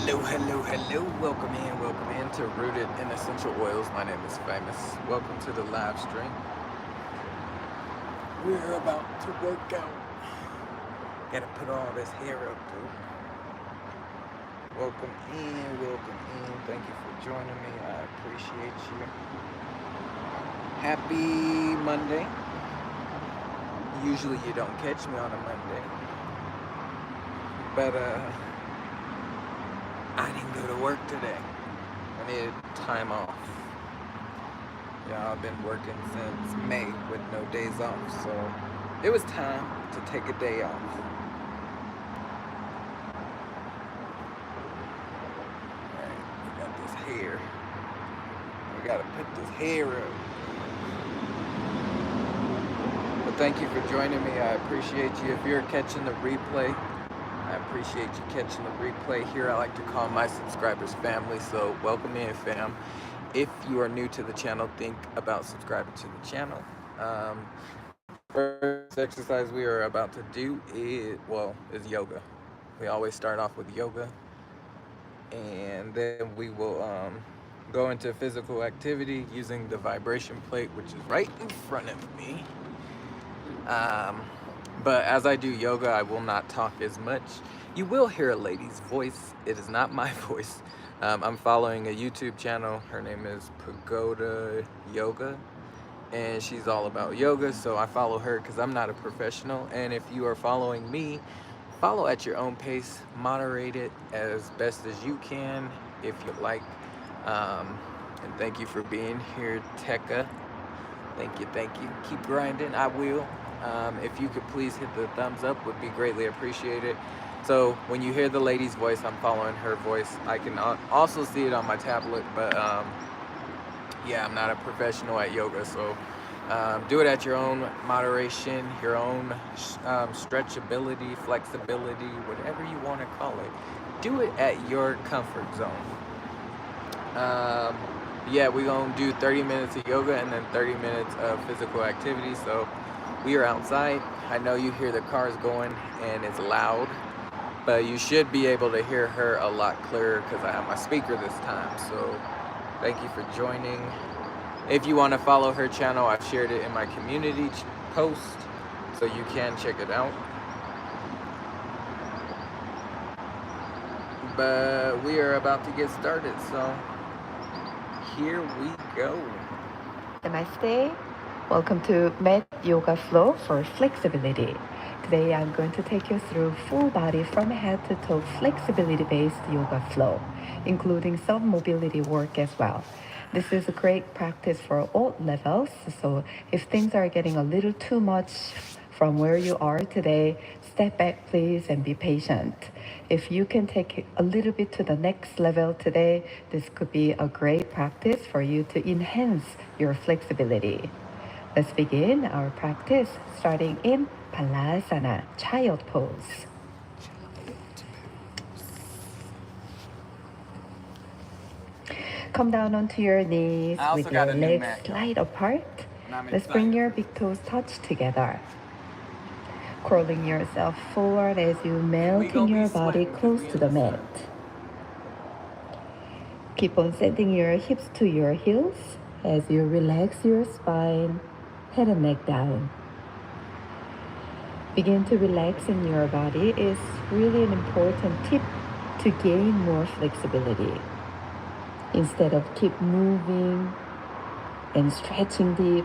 Hello. Welcome in to Rooted in Essential Oils. My name is Famous. Welcome to the live stream. We're about to work out. Gotta put all this hair up, dude. Welcome in. Thank you for joining me. I appreciate you. Happy Monday. Usually you don't catch me on a Monday. But I didn't go to work today. I needed time off. Yeah, I've been working since May with no days off, so it was time to take a day off. Alright, we got this hair. We gotta put this hair up. But thank you for joining me. I appreciate you. If you're catching the replay, I appreciate you catching the replay here. I like to call my subscribers family, so welcome in, fam. If you are new to the channel, think about subscribing to the channel. First exercise we are about to do is yoga. We always start off with yoga, and then we will go into physical activity using the vibration plate, which is right in front of me. But as I do yoga, I will not talk as much. You will hear a lady's voice. It is not my voice. I'm following a YouTube channel. Her name is Pagoda Yoga, and she's all about yoga, so I follow her because I'm not a professional. And if you are following me, follow at your own pace, moderate it as best as you can if you like. And thank you for being here, Tekka. Thank you. Keep grinding. I will. If you could please hit the thumbs up, would be greatly appreciated. So when you hear the lady's voice, I'm following her voice. I can also see it on my tablet, but yeah, I'm not a professional at yoga, so do it at your own moderation, your own stretchability, flexibility, whatever you want to call it. Do it at your comfort zone. Yeah, we're gonna do 30 minutes of yoga and then 30 minutes of physical activity. So we are outside. I know you hear the cars going and it's loud, but you should be able to hear her a lot clearer because I have my speaker this time. So thank you for joining. If you want to follow her channel, I've shared it in my community post, so you can check it out. But we are about to get started, so here we go. Namaste. Welcome to Mat Yoga Flow for flexibility. Today I'm going to take you through full body from head to toe flexibility-based yoga flow, including some mobility work as well. This is a great practice for all levels, so if things are getting a little too much from where you are today, step back please and be patient. If you can take it a little bit to the next level today, this could be a great practice for you to enhance your flexibility. Let's begin our practice starting in Balasana, child pose. Come down onto your knees with your legs slight apart. Let's bring your big toes touch together. Curling yourself forward as you melting your body close to the mat. Keep on sending your hips to your heels as you relax your spine, head and neck down. Begin to relax in your body is really an important tip to gain more flexibility. Instead of keep moving and stretching deep,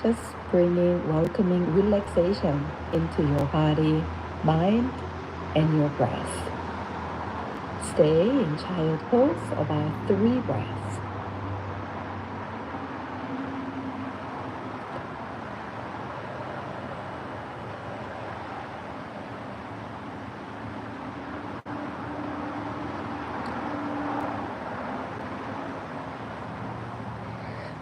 just bringing welcoming relaxation into your body, mind, and your breath. Stay in child pose about 3 breaths.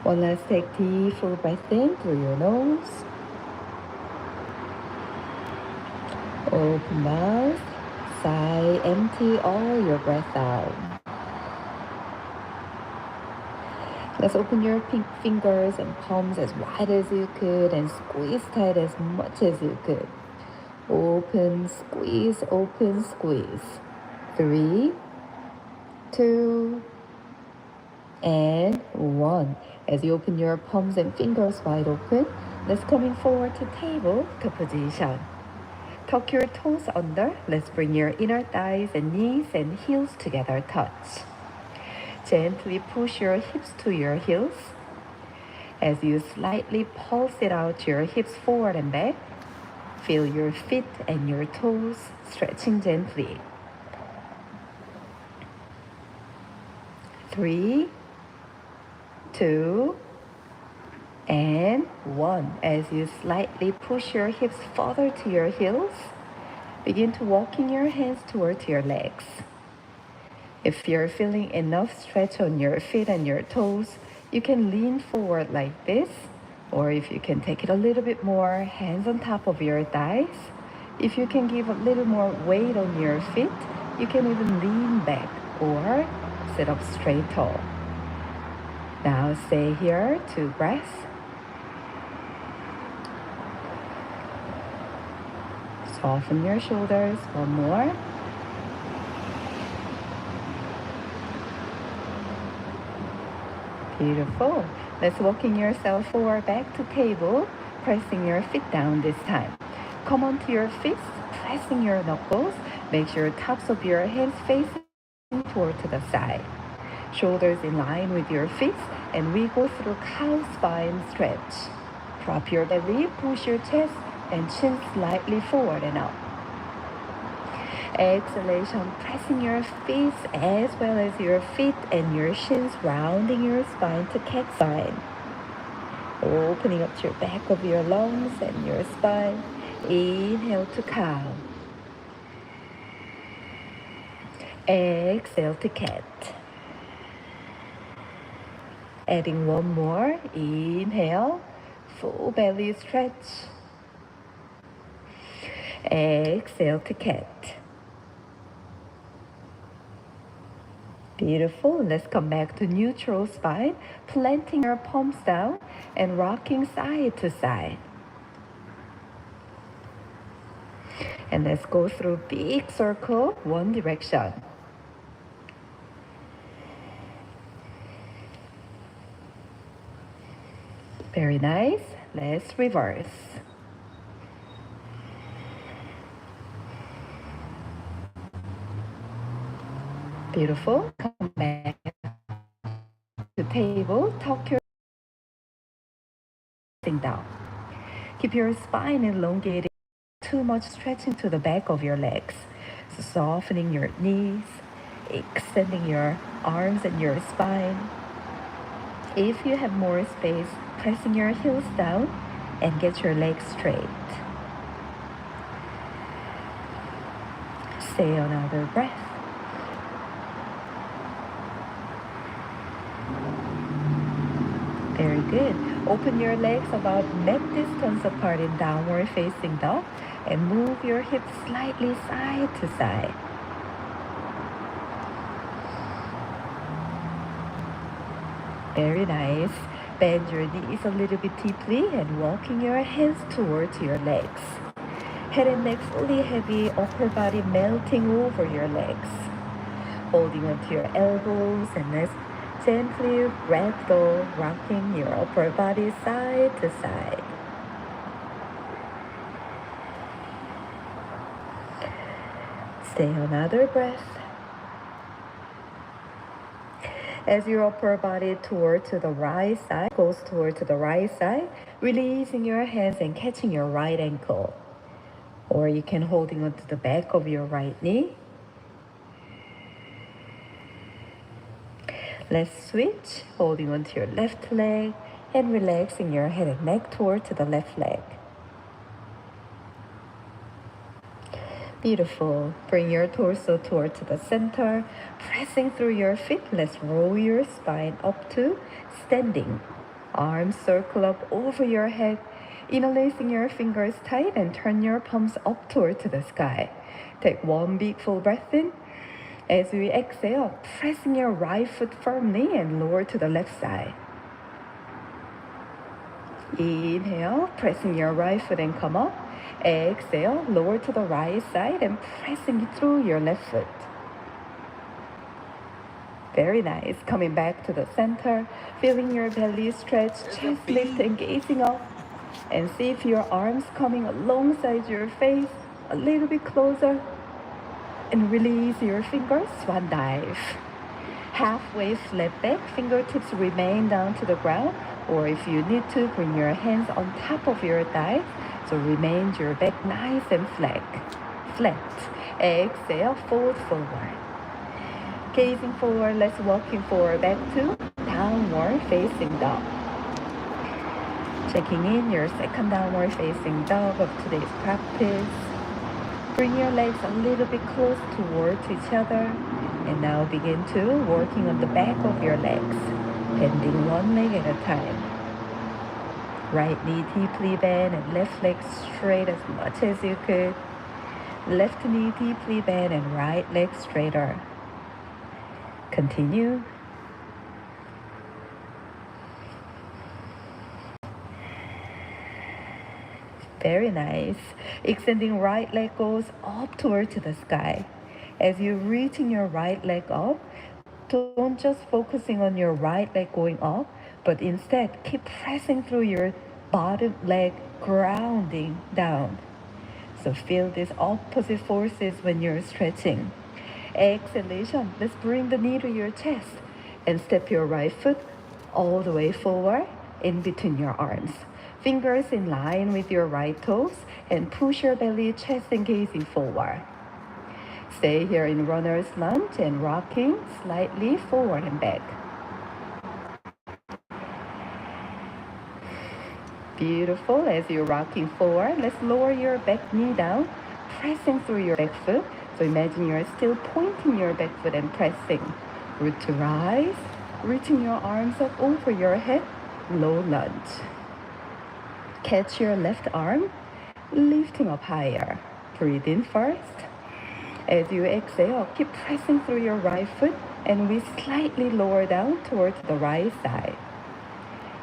One last take deep full breath in through your nose. Open mouth. Sigh, empty all your breath out. Let's open your pink fingers and palms as wide as you could and squeeze tight as much as you could. Open, squeeze, open, squeeze. 3, 2, and 1. As you open your palms and fingers wide open, let's coming forward to tabletop position. Tuck your toes under. Let's bring your inner thighs and knees and heels together touch. Gently push your hips to your heels. As you slightly pulse it out your hips forward and back, feel your feet and your toes stretching gently. 3, 2, and 1. As you slightly push your hips further to your heels, begin to walking your hands towards your legs. If you're feeling enough stretch on your feet and your toes, you can lean forward like this, or if you can take it a little bit more, hands on top of your thighs. If you can give a little more weight on your feet, you can even lean back or sit up straight tall. Now stay here, 2 breaths. Soften your shoulders, 1 more. Beautiful. Let's walking yourself forward back to table, pressing your feet down this time. Come onto your fists, pressing your knuckles. Make sure tops of your hands facing toward to the side. Shoulders in line with your feet, and we go through cow spine stretch. Drop your belly, push your chest and chin slightly forward and up. Exhalation, pressing your fists as well as your feet and your shins, rounding your spine to cat spine. Opening up to your back of your lungs and your spine. Inhale to cow. Exhale to cat. Adding 1 more. Inhale, full belly stretch. Exhale to cat. Beautiful. Let's come back to neutral spine, planting our palms down and rocking side to side. And let's go through big circle, one direction. Very nice. Let's reverse. Beautiful. Come back to table. Tuck your thing down. Keep your spine elongated. Too much stretching to the back of your legs. So softening your knees, extending your arms and your spine. If you have more space, pressing your heels down and get your legs straight. Stay another breath. Very good. Open your legs about neck distance apart in downward facing dog and move your hips slightly side to side. Very nice. Bend your knees a little bit deeply and walking your hands towards your legs. Head and neck fully heavy, upper body melting over your legs. Holding onto your elbows and let's gently ragdoll, rocking your upper body side to side. Stay another breath. As your upper body toward to the right side, goes toward to the right side, releasing your hands and catching your right ankle. Or you can holding onto the back of your right knee. Let's switch, holding onto your left leg and relaxing your head and neck toward to the left leg. Beautiful. Bring your torso toward to the center, pressing through your feet. Let's roll your spine up to standing. Arms circle up over your head, interlacing your fingers tight and turn your palms up toward to the sky. Take 1 big full breath in. As we exhale, pressing your right foot firmly and lower to the left side. Inhale, pressing your right foot and come up. Exhale, lower to the right side and pressing through your left foot. Very nice. Coming back to the center, feeling your belly stretch, chest lift and gazing up. And see if your arms coming alongside your face, a little bit closer. And release your fingers, swan dive. Halfway flat back, fingertips remain down to the ground. Or if you need to, bring your hands on top of your thighs. So remain your back nice and flat. Exhale, fold forward. Gazing forward, let's walking forward back to downward facing dog. Checking in your second downward facing dog of today's practice. Bring your legs a little bit close towards each other. And now begin to working on the back of your legs, bending one leg at a time. Right knee deeply bent and left leg straight as much as you could. Left knee deeply bent and right leg straighter. Continue. Very nice. Extending right leg goes up towards the sky. As you're reaching your right leg up, don't just focusing on your right leg going up, but instead keep pressing through your bottom leg, grounding down. So feel these opposite forces when you're stretching. Exhalation, let's bring the knee to your chest and step your right foot all the way forward in between your arms. Fingers in line with your right toes and push your belly, chest and gazing forward. Stay here in runner's lunge and rocking slightly forward and back. Beautiful. As you're rocking forward, let's lower your back knee down, pressing through your back foot. So imagine you're still pointing your back foot and pressing. Root to rise, reaching your arms up over your head, low lunge. Catch your left arm, lifting up higher. Breathe in first. As you exhale, keep pressing through your right foot and we slightly lower down towards the right side.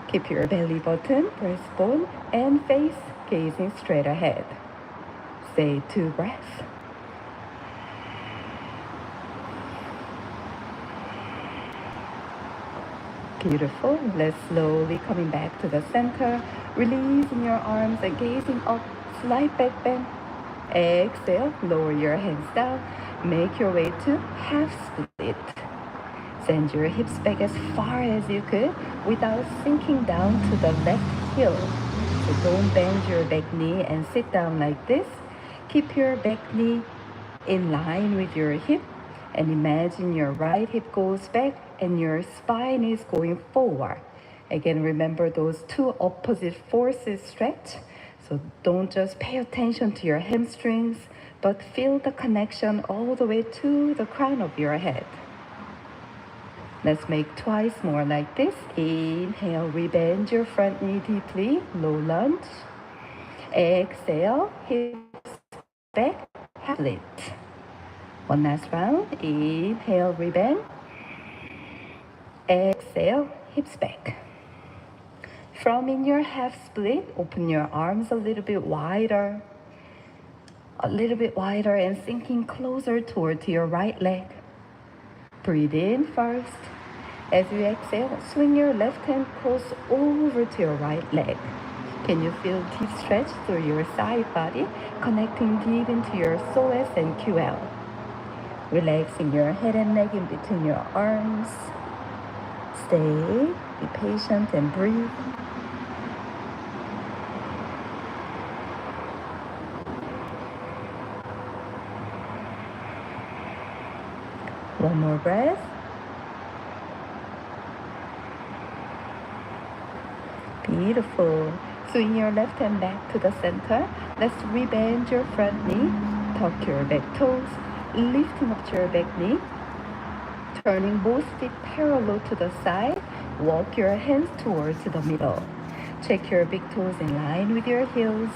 Keep your belly button, breastbone, and face gazing straight ahead. Stay 2 breaths. Beautiful. Let's slowly coming back to the center, releasing your arms and gazing up, slight back bend. Exhale, lower your hands down, make your way to half split. Send your hips back as far as you could without sinking down to the left heel. So don't bend your back knee and sit down like this. Keep your back knee in line with your hip and imagine your right hip goes back and your spine is going forward. Again, remember those two opposite forces stretch. So don't just pay attention to your hamstrings, but feel the connection all the way to the crown of your head. Let's make twice more like this. Inhale, rebend your front knee deeply, low lunge. Exhale, hips back, half split. One last round. Inhale, rebend. Exhale, hips back. From in your half split, open your arms a little bit wider. And sinking closer towards your right leg. Breathe in first. As you exhale, swing your left hand close over to your right leg. Can you feel deep stretch through your side body, connecting deep into your psoas and QL? Relaxing your head and neck in between your arms. Stay, be patient and breathe. One more breath. Beautiful. Swing your left hand back to the center. Let's rebend your front knee. Tuck your back toes. Lifting up to your back knee. Turning both feet parallel to the side. Walk your hands towards the middle. Check your big toes in line with your heels.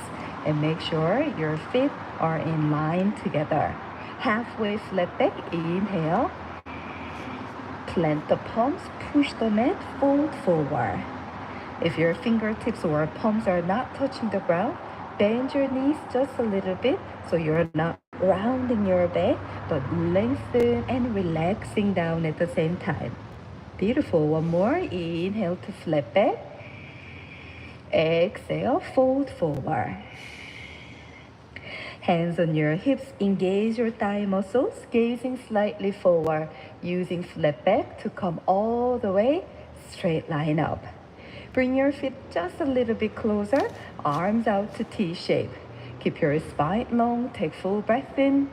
And make sure your feet are in line together. Halfway flat back, inhale. Plant the palms, push the mat, fold forward. If your fingertips or palms are not touching the ground, bend your knees just a little bit so you're not rounding your back, but lengthen and relaxing down at the same time. Beautiful. One more. Inhale to flat back. Exhale, fold forward. Hands on your hips, engage your thigh muscles, gazing slightly forward, using flat back to come all the way, straight line up. Bring your feet just a little bit closer, arms out to T shape. Keep your spine long, take full breath in.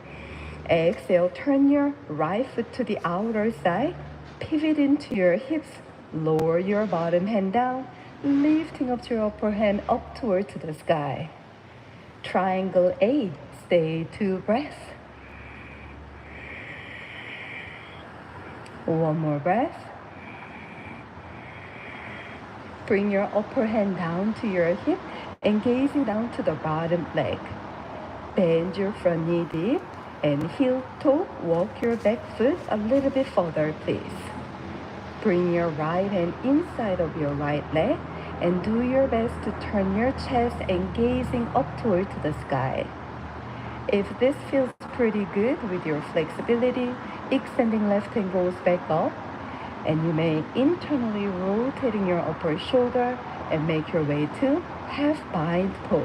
Exhale, turn your right foot to the outer side, pivot into your hips, lower your bottom hand down, lifting up your upper hand up toward to the sky. Triangle 8, stay 2 breaths. One more breath. Bring your upper hand down to your hip and gazing down to the bottom leg. Bend your front knee deep and heel toe, walk your back foot a little bit further, please. Bring your right hand inside of your right leg and do your best to turn your chest and gazing up toward the sky. If this feels pretty good with your flexibility, extending left hand goes back up, and you may internally rotating your upper shoulder and make your way to half bind pose.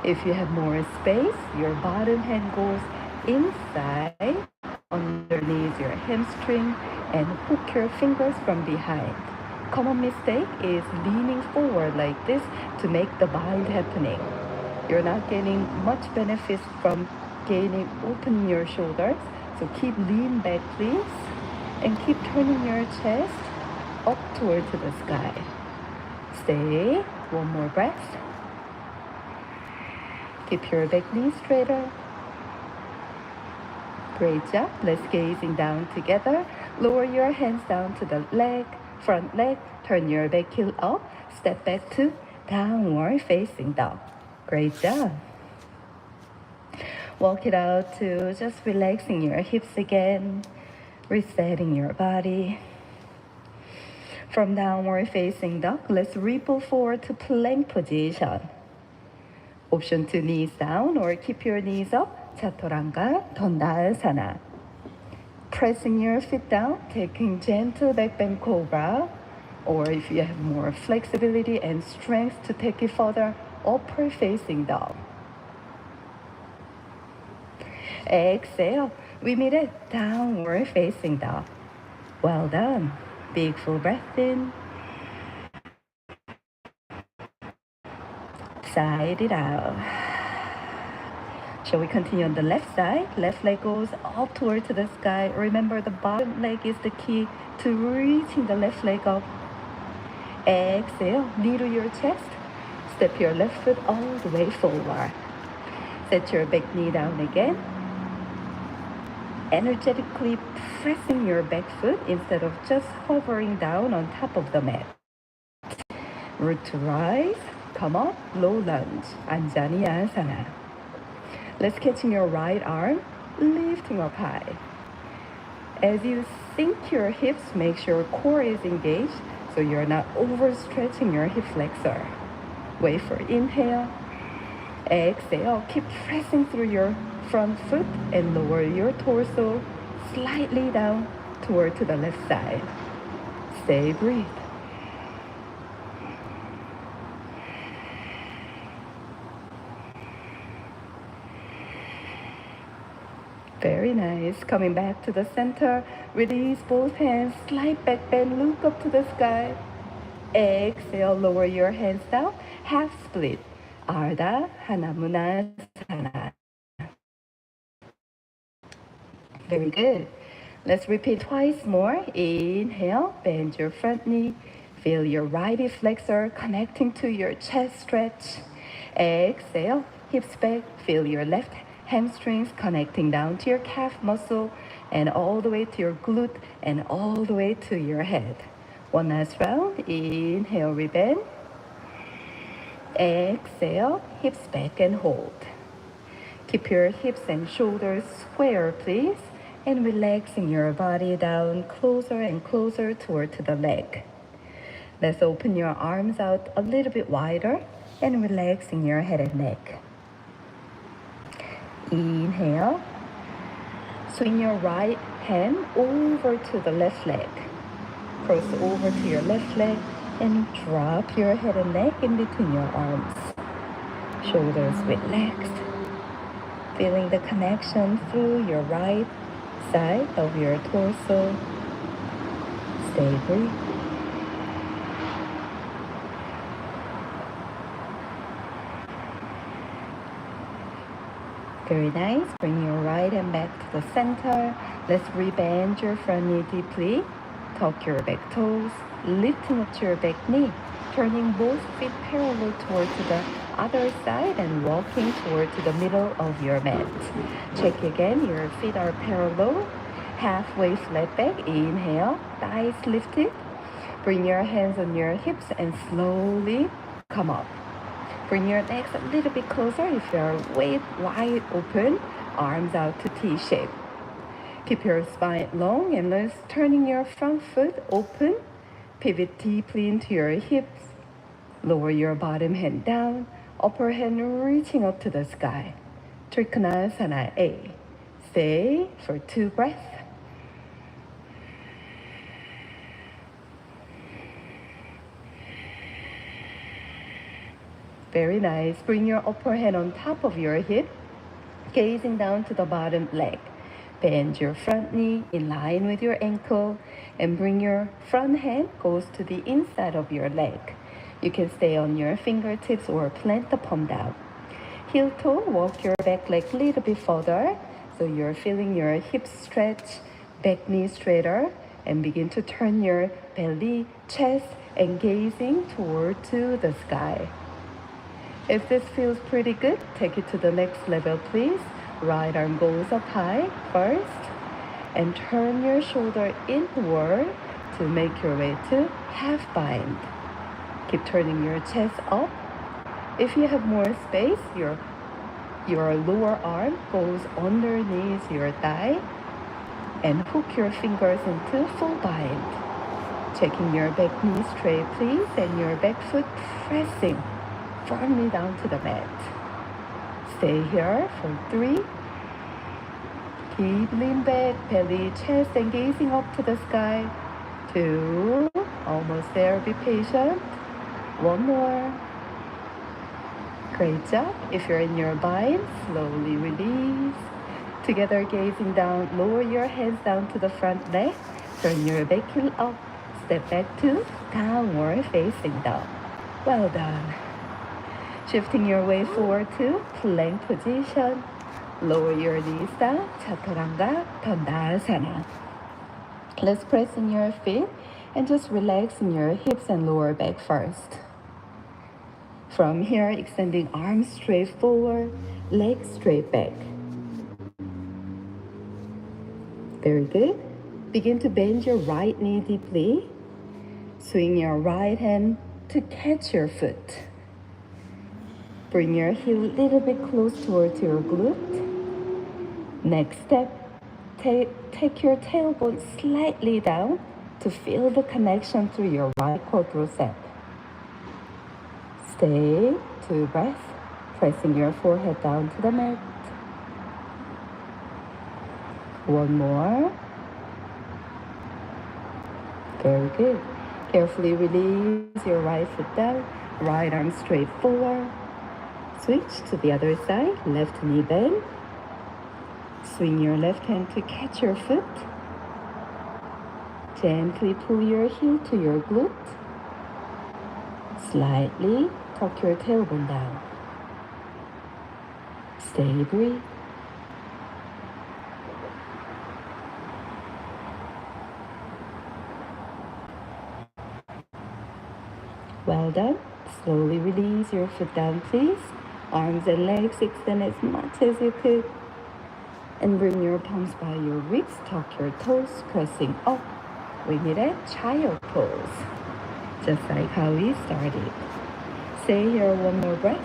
If you have more space, your bottom hand goes inside, underneath your hamstring, and hook your fingers from behind. Common mistake is leaning forward like this to make the bind happening. You're not getting much benefit from opening your shoulders, so keep lean back please, and keep turning your chest up toward the sky. Stay, one more breath. Keep your back knee straighter. Great job. Let's gazing down together. Lower your hands down to the leg, front leg. Turn your back heel up. Step back to downward facing dog. Great job. Walk it out to just relaxing your hips again. Resetting your body. From downward facing dog, let's ripple forward to plank position. Option to knees down or keep your knees up. Chaturanga Dandasana. Pressing your feet down, taking gentle back bend cobra. Or if you have more flexibility and strength to take it further, upper facing dog. Exhale, we meet it downward facing dog. Well done. Big full breath in. Side it out. Shall we continue on the left side? Left leg goes up towards the sky. Remember, the bottom leg is the key to reaching the left leg up. Exhale, knee to your chest. Step your left foot all the way forward. Set your back knee down again. Energetically pressing your back foot instead of just hovering down on top of the mat. Root to rise. Come up, low lunge, Anjani Asana. Let's catch your right arm, lifting up high. As you sink your hips, make sure core is engaged so you're not overstretching your hip flexor. Wait for inhale. Exhale, keep pressing through your front foot and lower your torso slightly down toward to the left side. Stay breathe. Very nice. Coming back to the center, release both hands, slight back bend, look up to the sky. Exhale, lower your hands down, half split. Ardha Hanumanasana. Very good. Let's repeat twice more. Inhale, bend your front knee. Feel your right hip flexor connecting to your chest stretch. Exhale, hips back. Feel your left hamstrings connecting down to your calf muscle and all the way to your glute and all the way to your head. One last round. Inhale, rebend. Exhale, hips back and hold. Keep your hips and shoulders square, please, and relaxing your body down closer and closer toward the leg. Let's open your arms out a little bit wider and relaxing your head and neck. Inhale. Swing your right hand over to the left leg. Cross over to your left leg and drop your head and neck in between your arms. Shoulders relaxed. Feeling the connection through your right side of your torso. Stay breathe. Very nice. Bring your right hand back to the center. Let's rebend your front knee deeply. Tuck your back toes, lifting up to your back knee, turning both feet parallel towards the other side and walking towards the middle of your mat. Check again, your feet are parallel, halfway flat back. Inhale, thighs lifted. Bring your hands on your hips and slowly come up. Bring your necks a little bit closer if you are wide open, arms out to T-shape. Keep your spine long and let's turning your front foot open. Pivot deeply into your hips. Lower your bottom hand down, upper hand reaching up to the sky. Trikonasana A. Stay for 2 breaths. Very nice. Bring your upper hand on top of your hip, gazing down to the bottom leg. Bend your front knee in line with your ankle and bring your front hand goes to the inside of your leg. You can stay on your fingertips or plant the palm down. Heel toe, walk your back leg a little bit further so you're feeling your hips stretch, back knee straighter, and begin to turn your belly, chest, and gazing toward to the sky. If this feels pretty good, take it to the next level, please. Right arm goes up high first and turn your shoulder inward to make your way to half bind. Keep turning your chest up. If you have more space, your lower arm goes underneath your thigh and hook your fingers into full bind. Checking your back knee straight, please, and your back foot pressing firmly down to the mat. Stay here for 3. Keep lean back, belly, chest, and gazing up to the sky. 2. Almost there, be patient. 1 more. Great job. If you're in your bind, slowly release. Together, gazing down, lower your hands down to the front leg. Turn your back heel up. Step back to downward facing dog. Well done. Shifting your way forward to plank position. Lower your knees down. Chaturanga Dandasana. Let's press in your feet and just relax in your hips and lower back first. From here, extending arms straight forward, legs straight back. Very good. Begin to bend your right knee deeply. Swing your right hand to catch your foot. Bring your heel a little bit close towards your glute. Next step, take your tailbone slightly down to feel the connection through your right quadricep. Stay 2 breaths, pressing your forehead down to the mat. 1 more. Very good. Carefully release your right foot down, right arm straight forward. Switch to the other side, left knee bend. Swing your left hand to catch your foot. Gently pull your heel to your glute. Slightly tuck your tailbone down. Stay breathe. Well done. Slowly release your foot down, please. Arms and legs extend as much as you could. And bring your palms by your wrists. Tuck your toes, pressing up. We need a child pose, just like how we started. Stay here 1 more breath.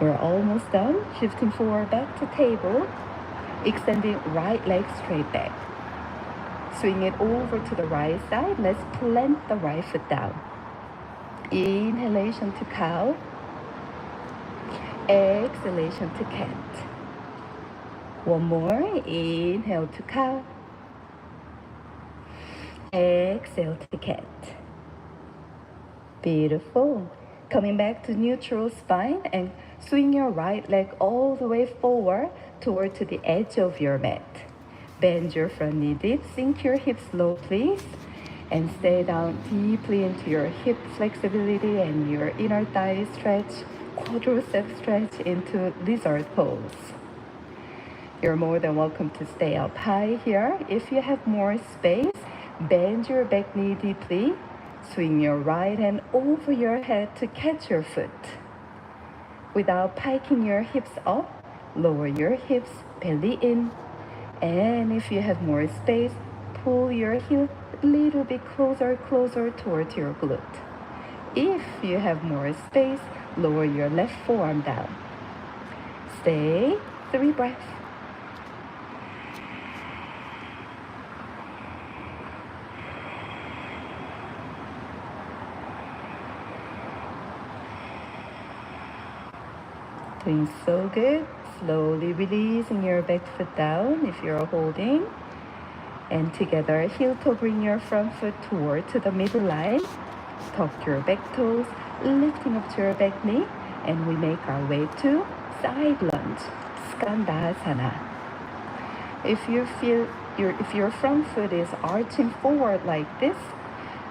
We're almost done. Shifting forward back to table. Extending right leg straight back. Swing it over to the right side. Let's plant the right foot down. Inhalation to cow. Exhalation to cat. One more. Inhale to cow. Exhale to cat. Beautiful. Coming back to neutral spine and swing your right leg all the way forward toward to the edge of your mat. Bend your front knee deep, sink your hips low please, and stay down deeply into your hip flexibility and your inner thigh stretch, quadricep stretch into lizard pose. You're more than welcome to stay up high here. If you have more space, bend your back knee deeply. Swing your right hand over your head to catch your foot. Without piking your hips up, lower your hips, belly in. And if you have more space, pull your heel a little bit closer towards your glute. If you have more space, lower your left forearm down. Stay 3 breaths. Doing so good. Slowly releasing your back foot down if you're holding. And together, heel toe, bring your front foot toward to the middle line. Tuck your back toes, lifting up to your back knee. And we make our way to side lunge, Skandasana. If your front foot is arching forward like this,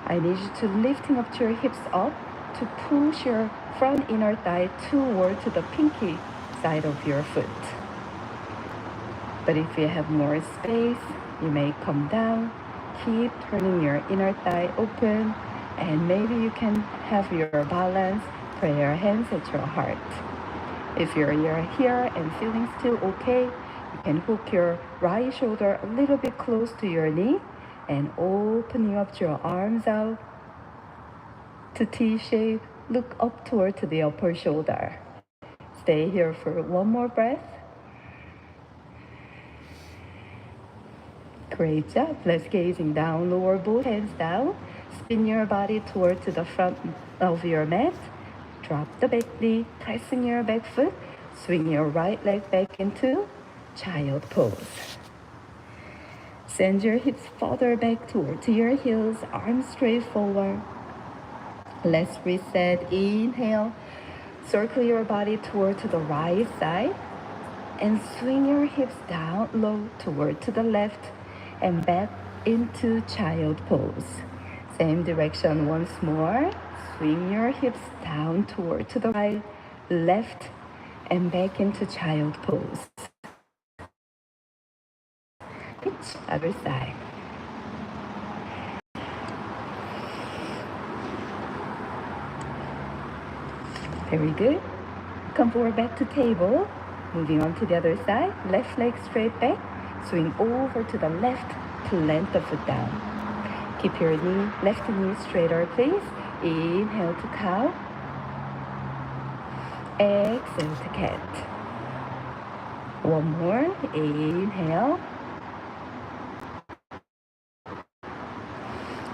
I need you to lifting up to your hips up to push your front inner thigh toward to the pinky side of your foot. But if you have more space, you may come down, keep turning your inner thigh open, and maybe you can have your balance, pray your hands at your heart. If you're here and feeling still okay, you can hook your right shoulder a little bit close to your knee and opening up your arms out to T-shape, look up toward to the upper shoulder. Stay here for one more breath. Great job. Let's gazing down, lower both hands down. Spin your body toward to the front of your mat. Drop the back knee, pressing your back foot. Swing your right leg back into child pose. Send your hips further back toward to your heels, arms straight forward. Let's reset. Inhale. Circle your body toward to the right side and swing your hips down low toward to the left and back into child pose. Same direction once more. Swing your hips down toward to the right, left, and back into child pose. Pitch, other side. Very good. Come forward back to table. Moving on to the other side. Left leg straight back. Swing over to the left. Plant the foot down. Keep your left knee straighter, please. Inhale to cow. Exhale to cat. One more. Inhale.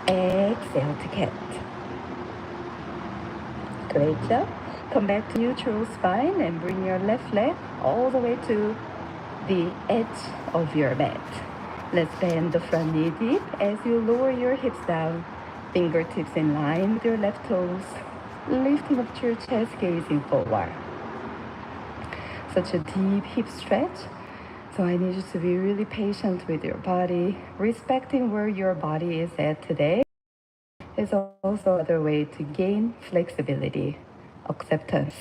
Exhale to cat. Great job. Come back to neutral spine and bring your left leg all the way to the edge of your mat. Let's bend the front knee deep as you lower your hips down. Fingertips in line with your left toes. Lifting up to your chest, gazing forward. Such a deep hip stretch. So I need you to be really patient with your body, respecting where your body is at today. Is also another way to gain flexibility, acceptance.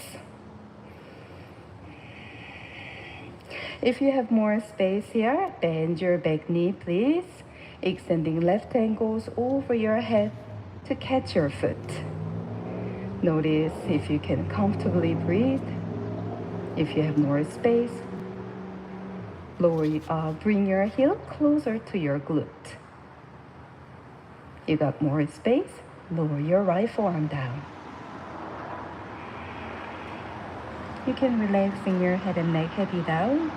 If you have more space here, bend your back knee, please. Extending left ankles over your head to catch your foot. Notice if you can comfortably breathe. If you have more space, bring your heel closer to your glute. You got more space, lower your right forearm down. You can relaxing your head and neck heavy down.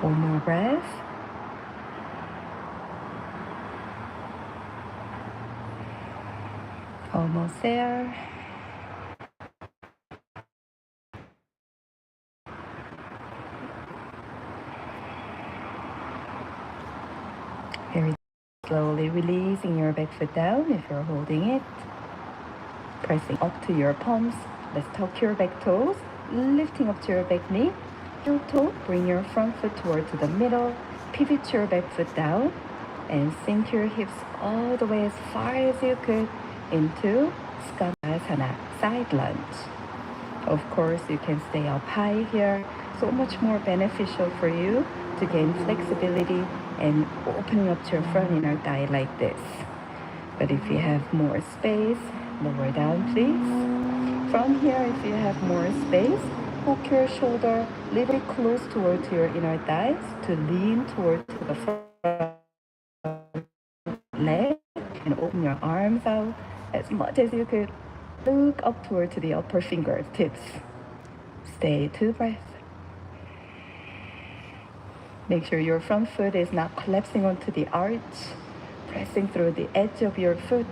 One more breath. Almost there. Very slowly releasing your back foot down if you're holding it. Pressing up to your palms. Let's tuck your back toes. Lifting up to your back knee. Heel toe. Bring your front foot toward to the middle. Pivot your back foot down. And sink your hips all the way as far as you could into Skandasana, side lunge. Of course, you can stay up high here. So much more beneficial for you to gain flexibility and opening up to your front inner thigh like this. But if you have more space, lower down please. From here, if you have more space, hook your shoulder a little bit close towards your inner thighs to lean towards the front leg and open your arms out as much as you could. Look up towards the upper fingertips. Stay 2 breaths. Make sure your front foot is not collapsing onto the arch, pressing through the edge of your foot.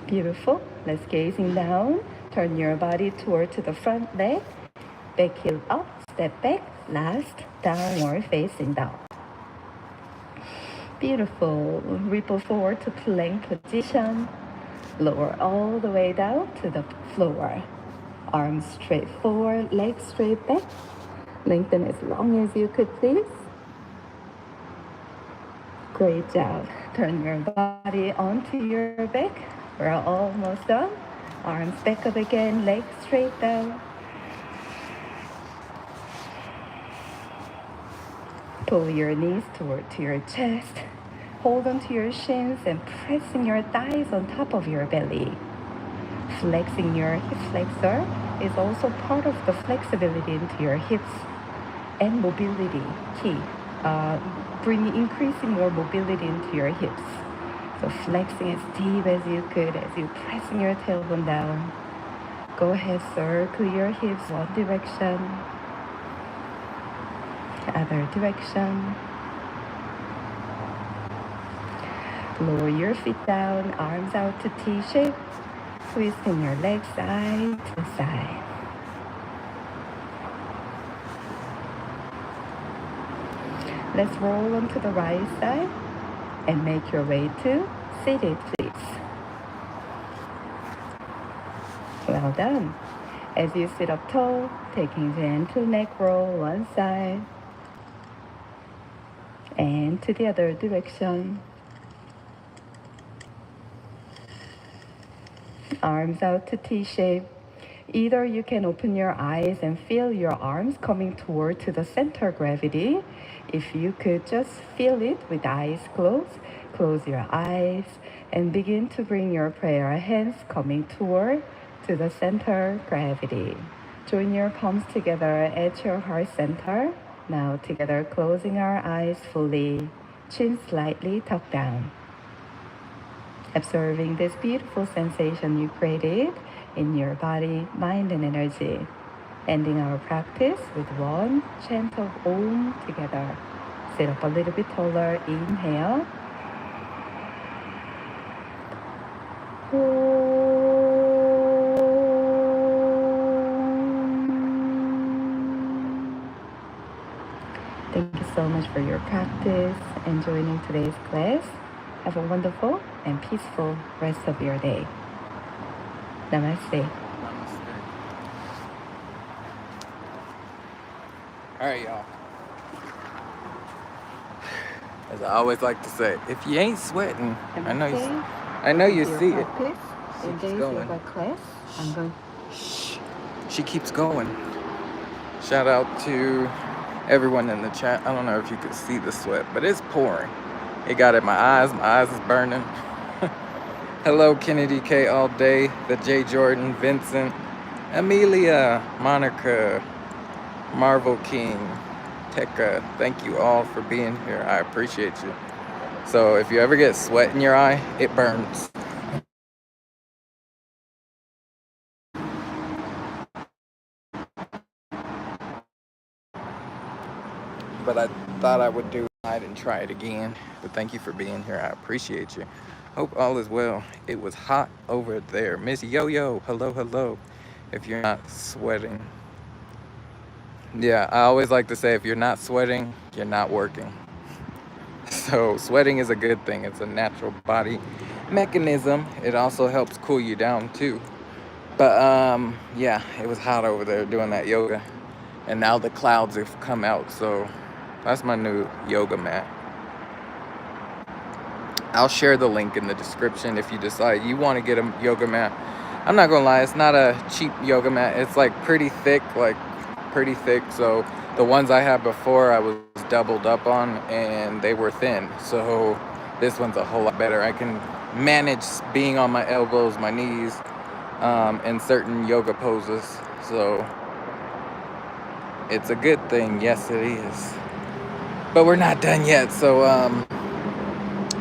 Beautiful. Let's gazing down. Turn your body toward to the front leg. Back heel up, step back. Last, downward facing down. Beautiful. Ripple forward to plank position. Lower all the way down to the floor. Arms straight forward, legs straight back. Lengthen as long as you could, please. Great job. Turn your body onto your back. We're almost done. Arms back up again, legs straight down. Pull your knees toward to your chest. Hold onto your shins and pressing your thighs on top of your belly. Flexing your hip flexor is also part of the flexibility into your hips and mobility key. Increasing more mobility into your hips. So flexing as deep as you could as you pressing your tailbone down. Go ahead, circle your hips one direction, other direction. Lower your feet down, arms out to T-shape, twisting your legs side to side. Let's roll onto the right side and make your way to seated, please. Well done. As you sit up tall, taking gentle neck roll one side and to the other direction. Arms out to T-shape. Either you can open your eyes and feel your arms coming toward to the center of gravity. If you could just feel it with eyes closed, close your eyes and begin to bring your prayer hands coming toward to the center of gravity. Join your palms together at your heart center. Now together closing our eyes fully, chin slightly tucked down. Observing this beautiful sensation you created in your body, mind, and energy. Ending our practice with one chant of Om together. Sit up a little bit taller. Inhale. Thank you so much for your practice and joining today's class. Have a wonderful and peaceful rest of your day. Namaste. All right, y'all. As I always like to say, if you ain't sweating, I know you see it. In today's yoga class, I'm going. She keeps going. Shout out to everyone in the chat. I don't know if you could see the sweat, but it's pouring. It got in my eyes. My eyes is burning. Hello, Kennedy K all day. The J Jordan, Vincent, Amelia, Monica, Marvel King, Tekka. Thank you all for being here. I appreciate you. So if you ever get sweat in your eye, it burns. thought I would do it and try it again. But thank you for being here. I appreciate you. Hope all is well. It was hot over there. Miss Yo-Yo, hello, hello. If you're not sweating. Yeah, I always like to say if you're not sweating, you're not working. So sweating is a good thing. It's a natural body mechanism. It also helps cool you down too. But yeah, it was hot over there doing that yoga. And now the clouds have come out, so that's my new yoga mat. I'll share the link in the description if you decide you want to get a yoga mat. I'm not gonna lie, it's not a cheap yoga mat. It's like pretty thick, so the ones I had before I was doubled up on and they were thin. So this one's a whole lot better. I can manage being on my elbows, my knees, in certain yoga poses. So it's a good thing. Yes, it is. But we're not done yet. So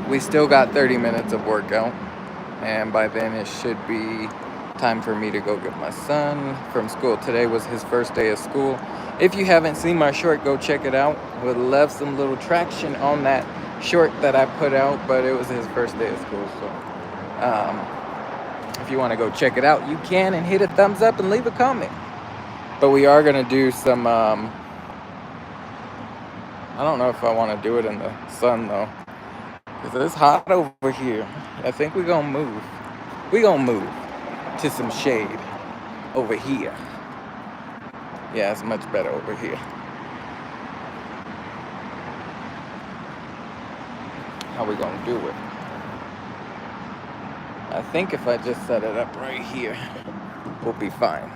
we still got 30 minutes of workout. And by then it should be time for me to go get my son from school. Today was his first day of school. If you haven't seen my short, go check it out. Would love some little traction on that short that I put out, but it was his first day of school. So if you want to go check it out, you can, and hit a thumbs up and leave a comment. But we are going to do some, I don't know if I want to do it in the sun though, because it's hot over here. I think we're going to move. We're going to move to some shade over here. Yeah, it's much better over here. How we gonna do it? I think if I just set it up right here, we'll be fine.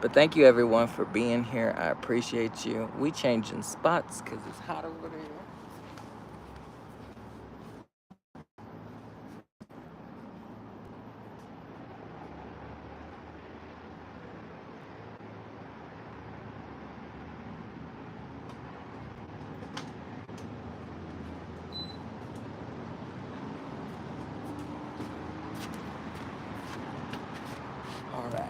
But thank you everyone for being here. I appreciate you. We changing spots because it's hot over there. All right.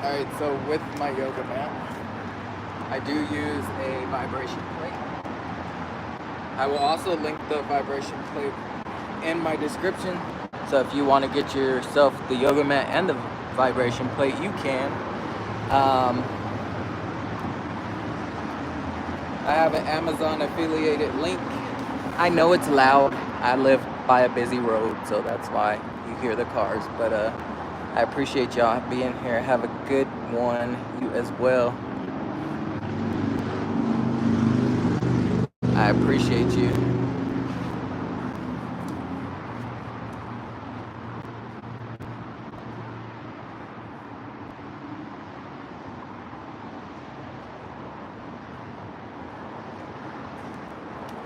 Alright, so with my yoga mat, I do use a vibration plate. I will also link the vibration plate in my description. So if you want to get yourself the yoga mat and the vibration plate, you can. I have an Amazon affiliated link. I know it's loud. I live by a busy road, so that's why you hear the cars. But I appreciate y'all being here. Have a good one. You as well. I appreciate you.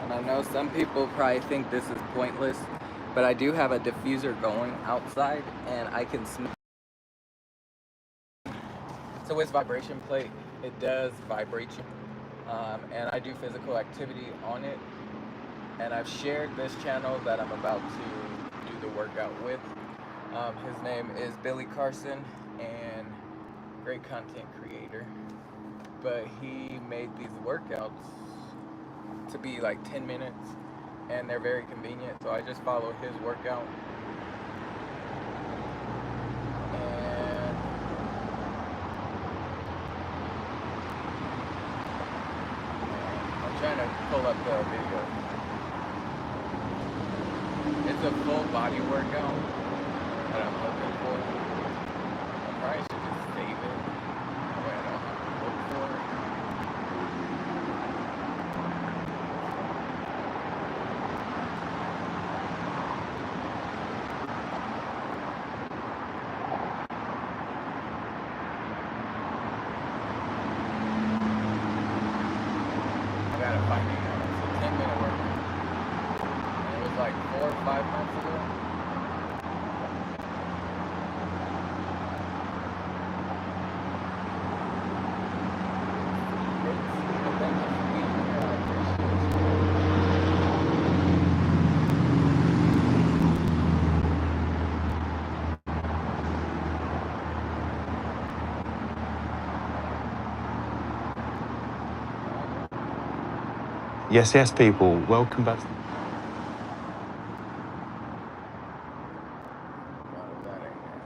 And I know some people probably think this is pointless, but I do have a diffuser going outside and I can smell. So with vibration plate, it does vibrate you. And I do physical activity on it. And I've shared this channel that I'm about to do the workout with. His name is Billy Carson, and great content creator. But he made these workouts to be like 10 minutes, and they're very convenient. So I just follow his workout. And I'm trying to pull up the video. It's a full body workout that I'm looking for. I probably should just save it. That way I don't have to look for it. Yes, yes, people. Welcome back. Oh, that ain't it.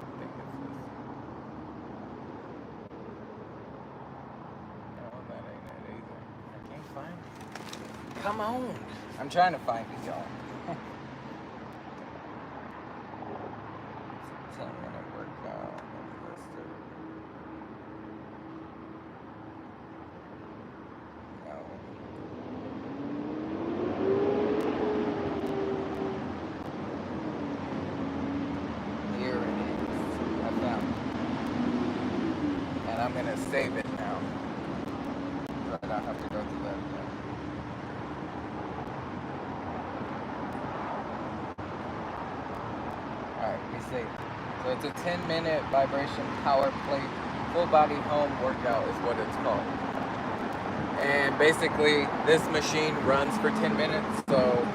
I think it's this. No, that ain't it either. I can't find it. Come on. I'm trying to find it, y'all. Tell me when it worked out. No. Here it is. I found it. And I'm gonna save it now. So I don't have to go through that again. Alright, we saved it. So it's a 10-minute vibration power plate full body home workout is what it's called. And basically this machine runs for 10 minutes. So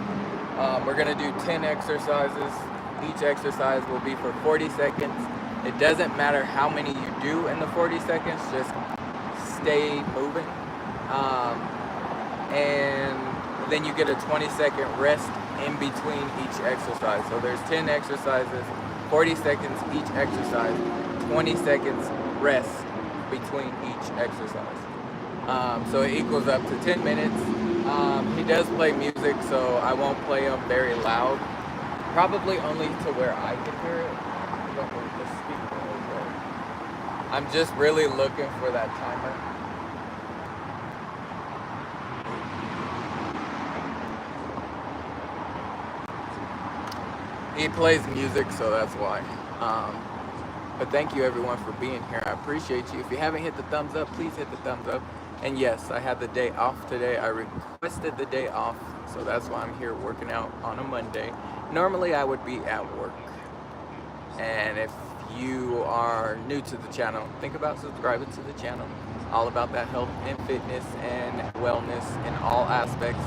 we're gonna do 10 exercises. Each exercise will be for 40 seconds. It doesn't matter how many you do in the 40 seconds, just stay moving. And then you get a 20-second rest in between each exercise. So there's 10 exercises, 40 seconds each exercise, 20 seconds rest between each exercise. So it equals up to 10 minutes. He does play music, so I won't play him very loud. Probably only to where I can hear it. I don't know the speaker is there. I'm just really looking for that timer. He plays music, so that's why. But thank you everyone for being here. I appreciate you. If you haven't hit the thumbs up, please hit the thumbs up. And yes, I had the day off today. I requested the day off, so that's why I'm here working out on a Monday. Normally I would be at work. And if you are new to the channel, think about subscribing to the channel. All about that health and fitness and wellness in all aspects.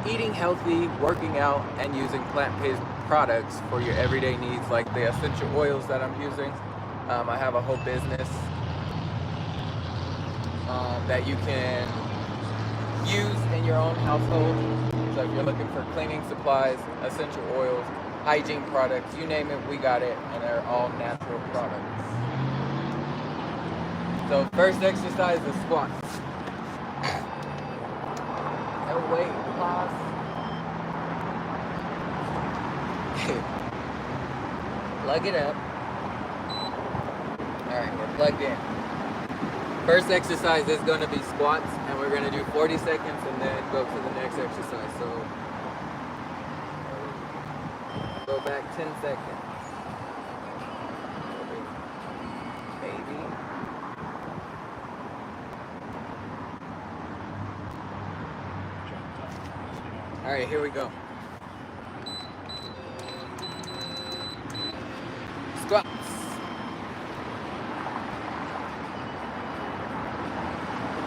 Eating healthy, working out, and using plant-based products for your everyday needs, like the essential oils that I'm using. I have a whole business that you can use in your own household. So if you're looking for cleaning supplies, essential oils, hygiene products, you name it, we got it, and they're all natural products. So first exercise is squats. Oh wait, pause. Plug it up. Alright, we're plugged in. First exercise is going to be squats, and we're going to do 40 seconds and then go to the next exercise. So go back 10 seconds. Maybe. Alright, here we go. Squats.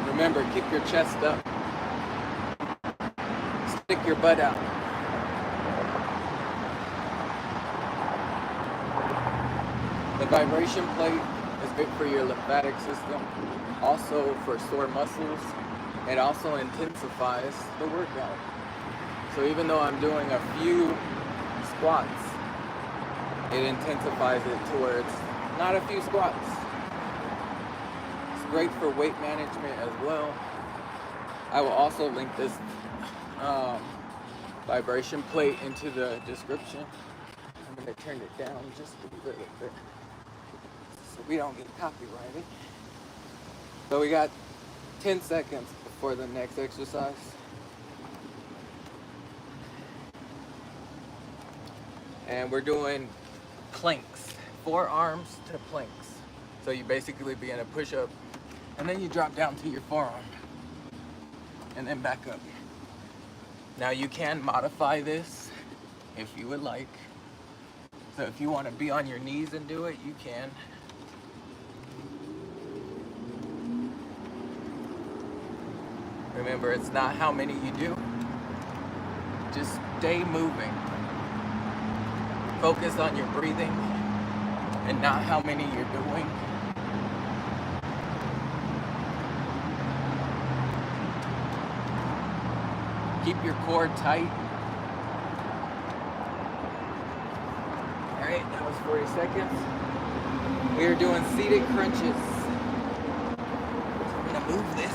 Remember, keep your chest up. Stick your butt out. The vibration plate is good for your lymphatic system, also for sore muscles. It also intensifies the workout. So even though I'm doing a few squats, it intensifies it to where it's not a few squats. It's great for weight management as well. I will also link this vibration plate into the description. I'm going to turn it down just a little bit so we don't get copyrighted. So we got 10 seconds before the next exercise. And we're doing planks, forearms to planks. So you basically be in a push-up, and then you drop down to your forearm, and then back up. Now you can modify this if you would like. So if you want to be on your knees and do it, you can. Remember, it's not how many you do. Just stay moving. Focus on your breathing and not how many you're doing. Keep your core tight. All right, that was 40 seconds. We are doing seated crunches. I'm gonna move this.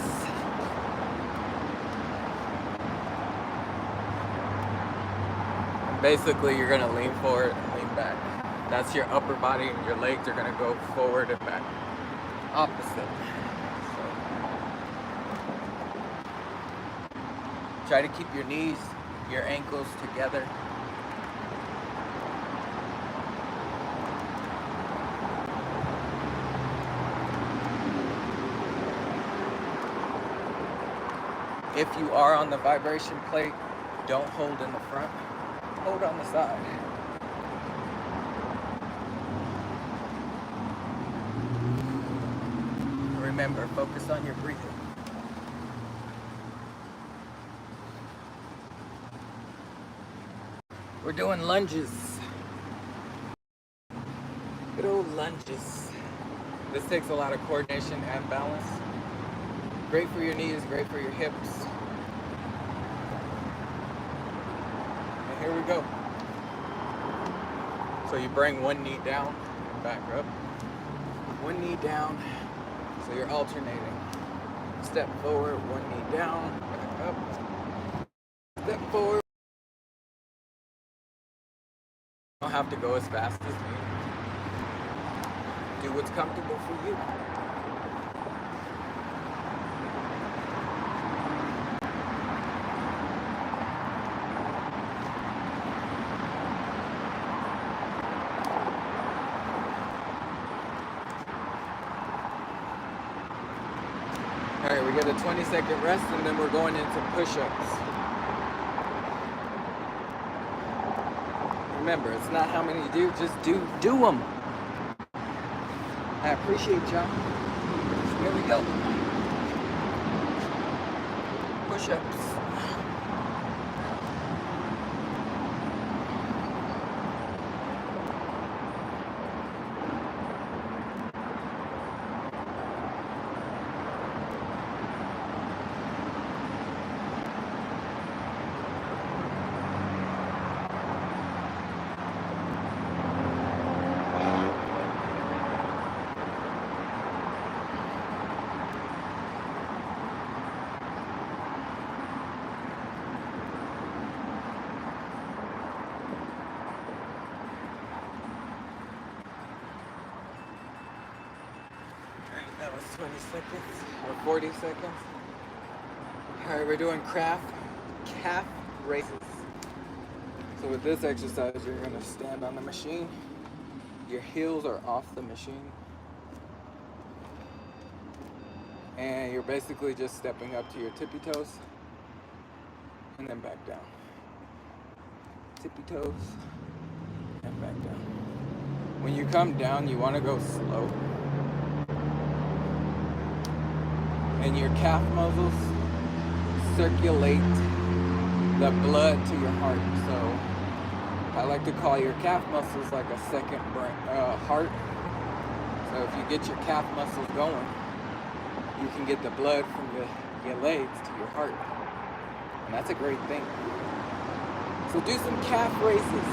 Basically, you're gonna lean forward and lean back. That's your upper body, and your legs are gonna go forward and back. Opposite. So, try to keep your knees, your ankles together. If you are on the vibration plate, don't hold in the front, hold on the side. Remember, focus on your breathing. We're doing lunges. Good old lunges. This takes a lot of coordination and balance. Great for your knees, great for your hips. And here we go. So you bring one knee down and back up. One knee down. So you're alternating. Step forward, one knee down, back up. Step forward. You don't have to go as fast as me. Do what's comfortable for you. All right, we get a 20-second rest, and then we're going into push-ups. Remember, it's not how many you do, just do them. I appreciate y'all. Here we go. Push-ups. That was 20 seconds or 40 seconds. All right, we're doing calf raises. So with this exercise, you're gonna stand on the machine. Your heels are off the machine. And you're basically just stepping up to your tippy toes and then back down. Tippy toes and back down. When you come down, you wanna go slow. And your calf muscles circulate the blood to your heart. So I like to call your calf muscles like a second heart. So if you get your calf muscles going, you can get the blood from your legs to your heart. And that's a great thing. So do some calf raises.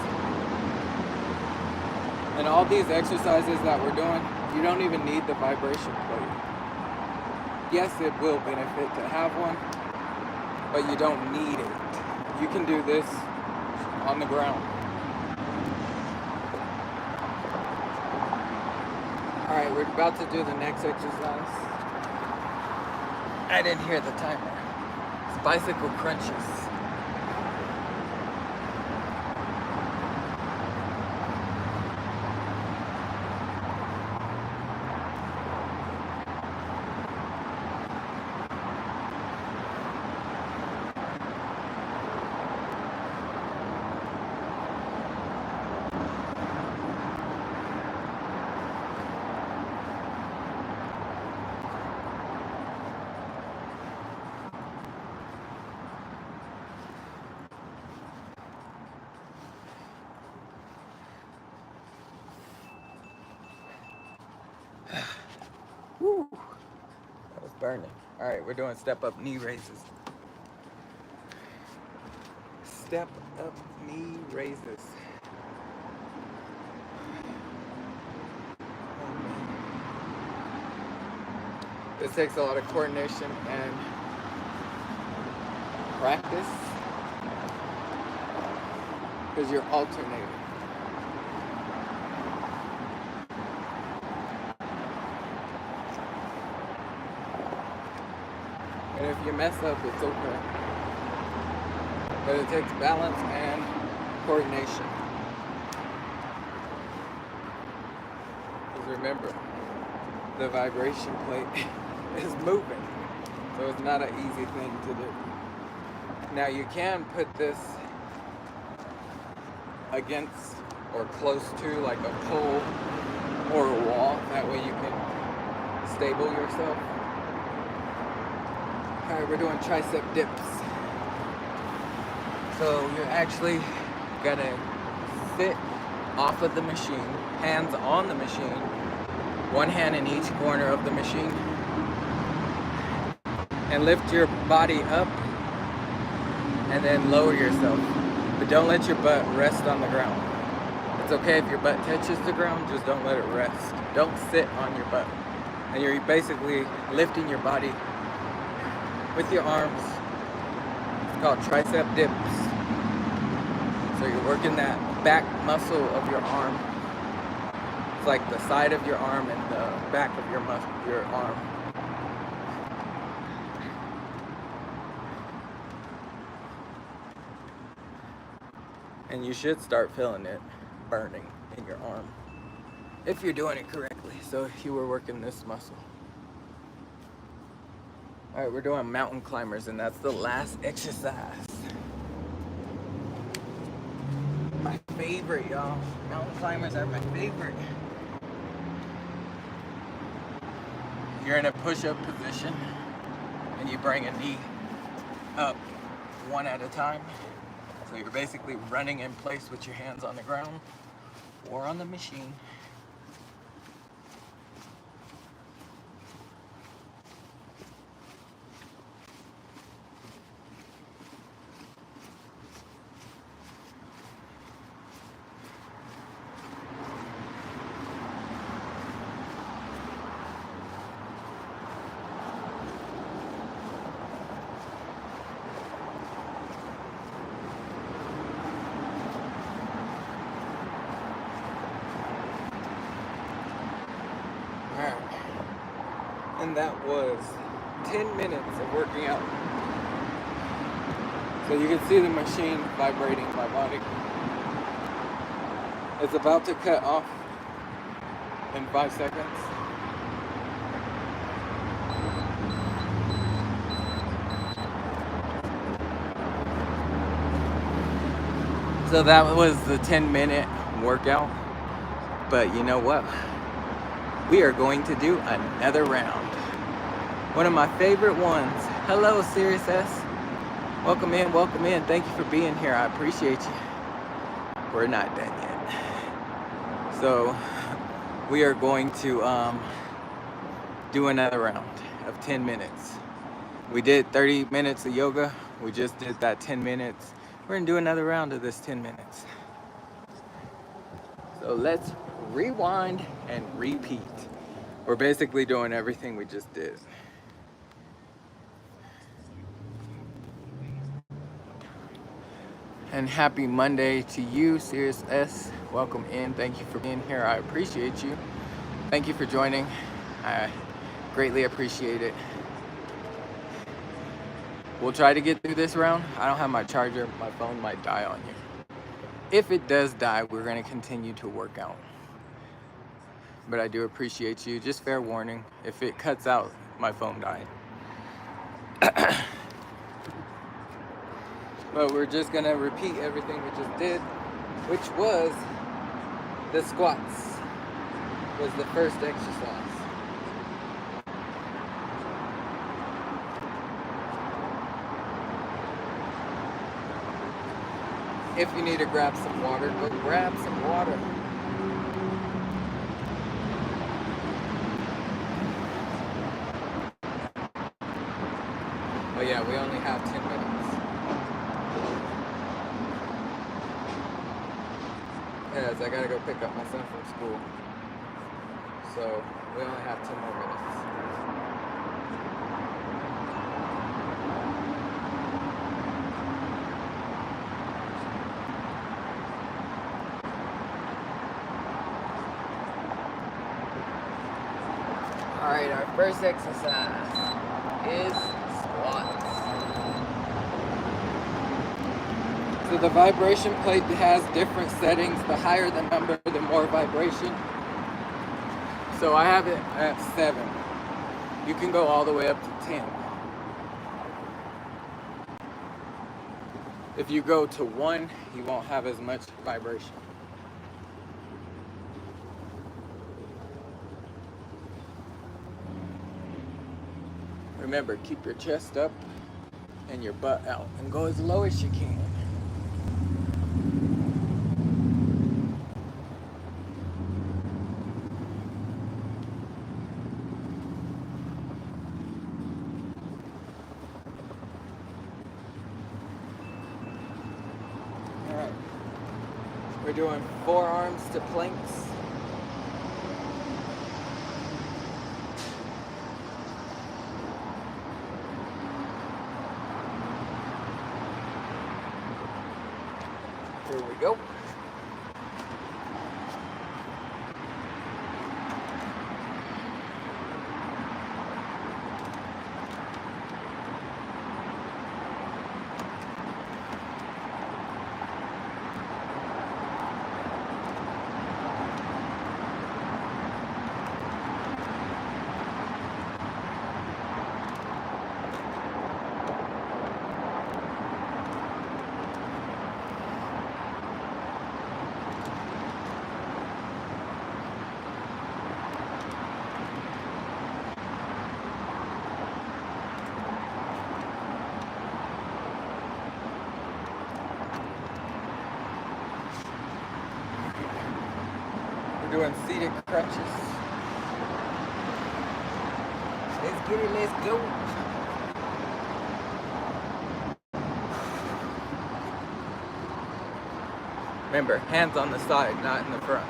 And all these exercises that we're doing, you don't even need the vibration plate. Yes, it will benefit to have one, but you don't need it. You can do this on the ground. All right, we're about to do the next exercise. I didn't hear the timer. It's bicycle crunches. Woo, that was burning. All right, we're doing step up knee raises. step up knee raises. This takes a lot of coordination and practice because you're alternating. And if you mess up, it's okay. But it takes balance and coordination. Because remember, the vibration plate is moving. So it's not an easy thing to do. Now you can put this against or close to like a pole or a wall. That way you can stable yourself. Alright, we're doing tricep dips. So you're actually gonna sit off of the machine, hands on the machine, one hand in each corner of the machine, and lift your body up and then lower yourself. But don't let your butt rest on the ground. It's okay if your butt touches the ground, just don't let it rest. Don't sit on your butt. And you're basically lifting your body with your arms. It's called tricep dips. So you're working that back muscle of your arm. It's like the side of your arm and the back of your arm. And you should start feeling it burning in your arm if you're doing it correctly. So you were working this muscle. All right, we're doing mountain climbers, and that's the last exercise. My favorite, y'all. Mountain climbers are my favorite. You're in a push-up position, and you bring a knee up one at a time. So you're basically running in place with your hands on the ground or on the machine. And that was 10 minutes of working out. So you can see the machine vibrating my body. It's about to cut off in 5 seconds. So that was the 10-minute workout. But you know what? We are going to do another round. One of my favorite ones. Hello, Sirius S. Welcome in, welcome in. Thank you for being here. I appreciate you. We're not done yet. So we are going to do another round of 10 minutes. We did 30 minutes of yoga. We just did that 10 minutes. We're gonna do another round of this 10 minutes. So let's rewind and repeat. We're basically doing everything we just did. And happy Monday to you, Sirius S. Welcome in. Thank you for being here. I appreciate you. Thank you for joining. I greatly appreciate it. We'll try to get through this round. I don't have my charger. My phone might die on you. If it does die, we're going to continue to work out. But I do appreciate you. Just fair warning. If it cuts out, my phone died. But we're just going to repeat everything we just did, which was the squats. Was the first exercise. If you need to grab some water, go grab some water. But yeah, we only have 10 minutes. As I gotta go pick up my son from school. So we only have 10 more minutes. Alright, our first exercise is squats. So the vibration plate has different settings. The higher the number, the more vibration. So I have it at 7. You can go all the way up to 10. If you go to 1, you won't have as much vibration. Remember, keep your chest up and your butt out and go as low as you can. All right. We're doing forearms to planks. Here we go. We're doing seated crunches. Let's get it, let's go. Remember, hands on the side, not in the front.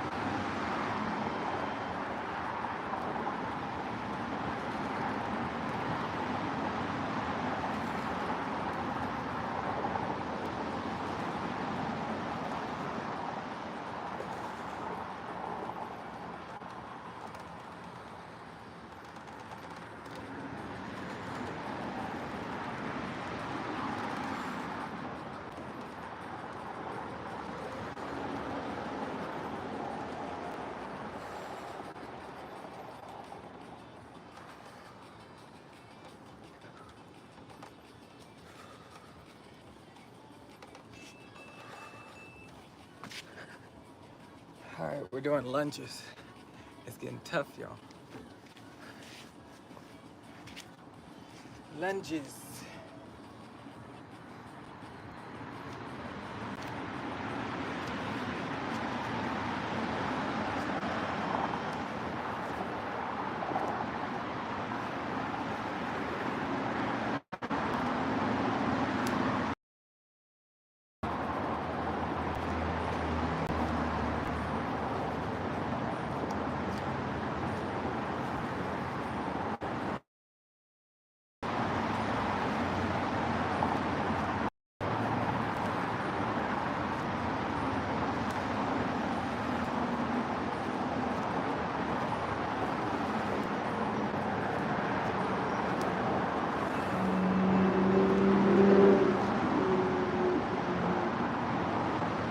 All right, we're doing lunges. It's getting tough, y'all. Lunges.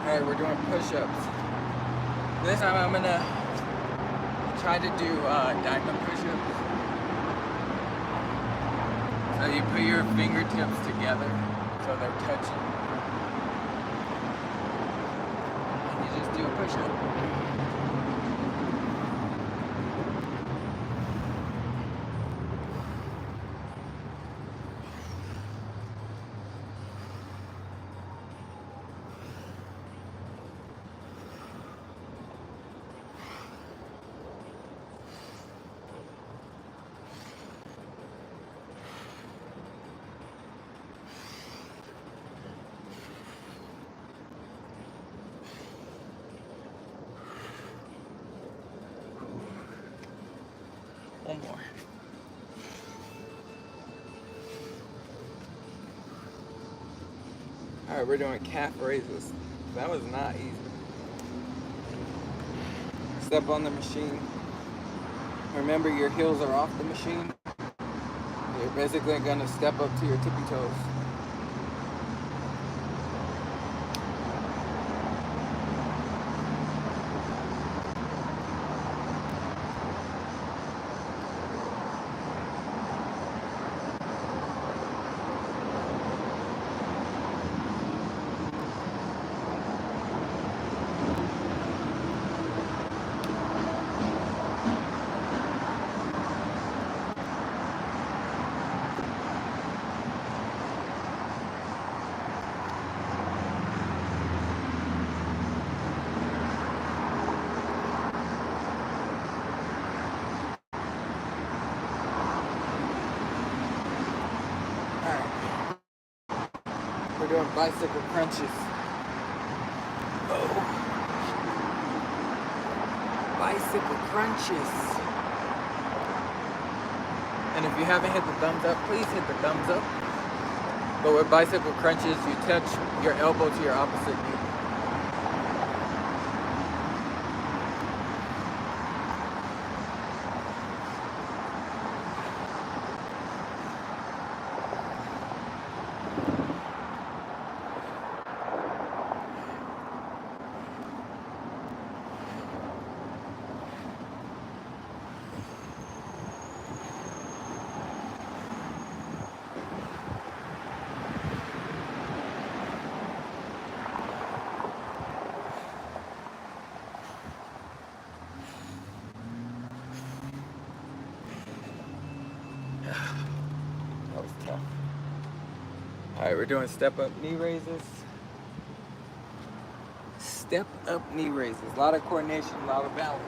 All right, we're doing push-ups. This time I'm gonna try to do diamond push-ups. So you put your fingertips together so they're touching. And you just do a push-up. couple more. All right, we're doing calf raises. That was not easy. Step on the machine. Remember, your heels are off the machine. You're basically gonna step up to your tippy toes. We're doing bicycle crunches. Oh. Bicycle crunches. And if you haven't hit the thumbs up, please hit the thumbs up. But with bicycle crunches, you touch your elbow to your opposite knee. That was tough. All right, we're doing step up knee raises. Step up knee raises. A lot of coordination, a lot of balance.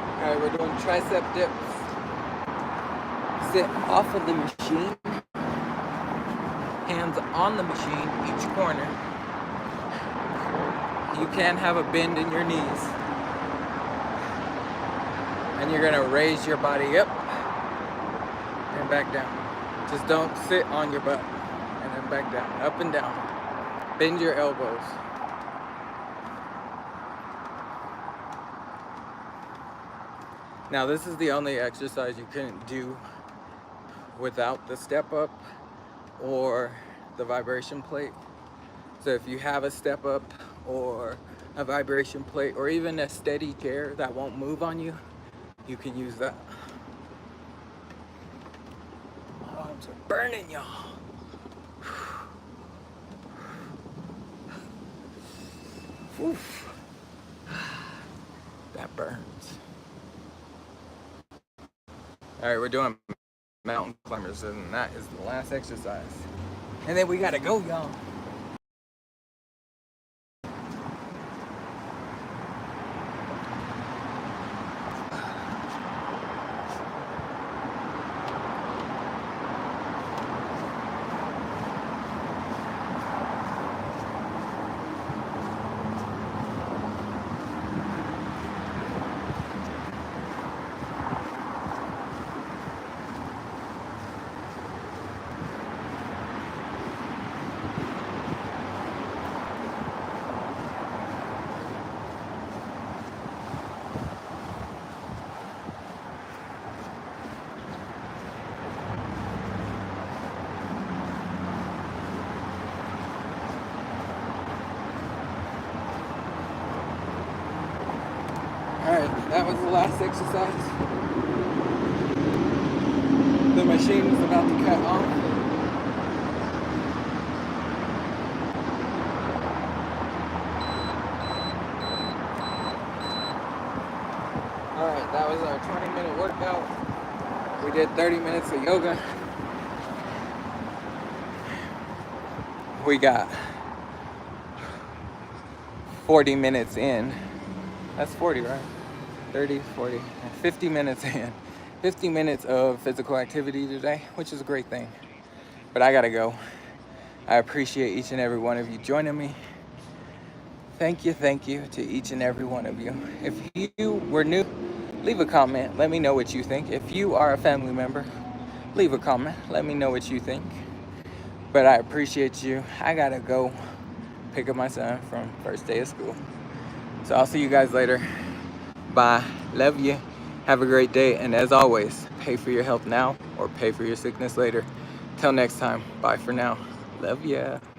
All right, we're doing tricep dips. Sit off of the machine, hands on the machine, each corner. You can have a bend in your knees. And you're gonna raise your body up and back down. Just don't sit on your butt and then back down, up and down. Bend your elbows. Now this is the only exercise you couldn't do without the step up or the vibration plate. So if you have a step up or a vibration plate or even a steady chair that won't move on you, you can use that. My arms are burning, y'all. Oof. That burns. All right, we're doing mountain climbers, and that is the last exercise. And then we gotta go, y'all. That was the last exercise. The machine is about to cut off. Alright, that was our 20-minute workout. We did 30 minutes of yoga. We got 40 minutes in. That's 40, right? 30, 40, 50 minutes in. 50 minutes of physical activity today, which is a great thing. But I gotta go. I appreciate each and every one of you joining me. Thank you to each and every one of you. If you were new, leave a comment. Let me know what you think. If you are a family member, leave a comment. Let me know what you think. But I appreciate you. I gotta go pick up my son from first day of school. So I'll see you guys later. Bye. Love you. Have a great day. And as always, pay for your health now or pay for your sickness later. Till next time. Bye for now. Love ya.